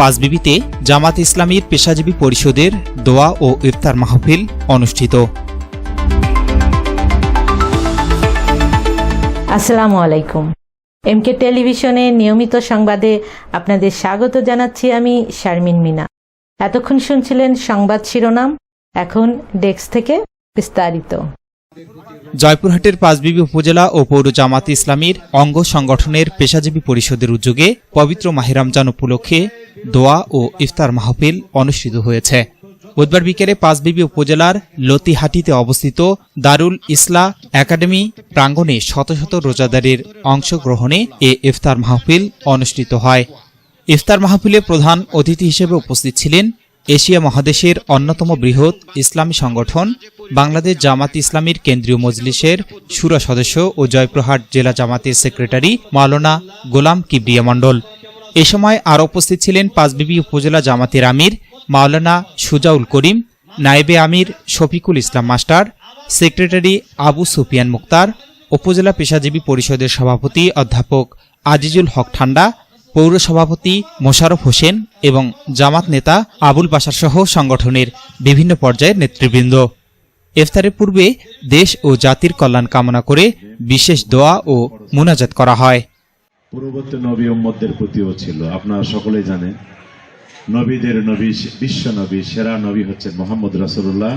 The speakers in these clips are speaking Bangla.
পাঁচবিবিতে জামাত ইসলামীর পেশাজীবী পরিষদের দোয়া ও ইফতার মাহফিল অনুষ্ঠিত। আসসালামু আলাইকুম। এমকে টেলিভিশনের নিয়মিত সংবাদে আপনাদের স্বাগত জানাচ্ছি আমি শারমিন মিনা। এতক্ষণ শুনছিলেন সংবাদ শিরোনাম, এখন ডেস্ক থেকে বিস্তারিত। জয়পুরহাটের পাঁচবিবি উপজেলা ও পৌর জামাত ইসলামীর অঙ্গ সংগঠনের পেশাজীবী পরিষদের উদ্যোগে পবিত্র মাহে রমজান উপলক্ষে দোয়া ও ইফতার মাহফিল অনুষ্ঠিত হয়েছে। বুধবার বিকেলে পাঁচবিবি উপজেলার লতিহাটিতে অবস্থিত দারুল ইসলাহ একাডেমি প্রাঙ্গণে শত শত রোজাদারের অংশগ্রহণে এ ইফতার মাহফিল অনুষ্ঠিত হয়। ইফতার মাহফিলে প্রধান অতিথি হিসেবে উপস্থিত ছিলেন এশিয়া মহাদেশের অন্যতম বৃহৎ ইসলামী সংগঠন বাংলাদেশ জামাত ইসলামীর কেন্দ্রীয় মজলিসের শুরা সদস্য ও জয়পুরহাট জেলা জামাতের সেক্রেটারি মাওলানা গোলাম কিবরিয়া মণ্ডল। এ সময় আরও উপস্থিত ছিলেন পাঁচবিবি উপজেলা জামাতের আমির মাওলানা সুজাউল করিম, নায়েবে আমির শফিকুল ইসলাম মাস্টার, সেক্রেটারি আবু সুফিয়ান মুক্তার, উপজেলা পেশাজীবী পরিষদের সভাপতি অধ্যাপক আজিজুল হক ঠান্ডা, পৌর সভাপতি মোশাররফ হোসেন এবং জামাত নেতা আবুল বাশার সহ সংগঠনের বিভিন্ন পর্যায়ের নেতৃবৃন্দ। ইফতারের পূর্বে দেশ ও জাতির কল্যাণ কামনা করে বিশেষ দোয়া ও মুনাজাত করা হয়। পূর্ববর্তী নবী উম্মতদের প্রতিও ছিল, আপনারা সকলেই জানেন নবীদের নবী, বিশ্ব নবী, সেরা নবী হচ্ছেন মোহাম্মদ রাসূলুল্লাহ।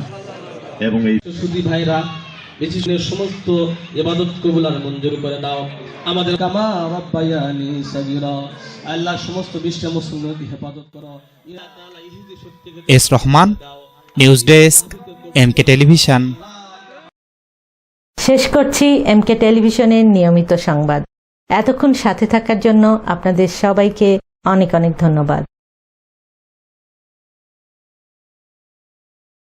এবং এই সুদী ভাইরা বেশি সমস্ত ইবাদত কবুল আর মঞ্জুর করে দাও। আমাদের কামা রাব্বায়ানি সাগীরা, আল্লাহ সমস্ত বিশ্ব মুসলিমদের হেফাজত করো। ইয়া তাআলা ইহুদি শক্তিকে S Rahman, news desk, MK television. শেষ করছি এমকে টেলিভিশনের নিয়মিত সংবাদ। এতক্ষণ সাথে থাকার জন্য আপনাদের সবাইকে অনেক অনেক ধন্যবাদ।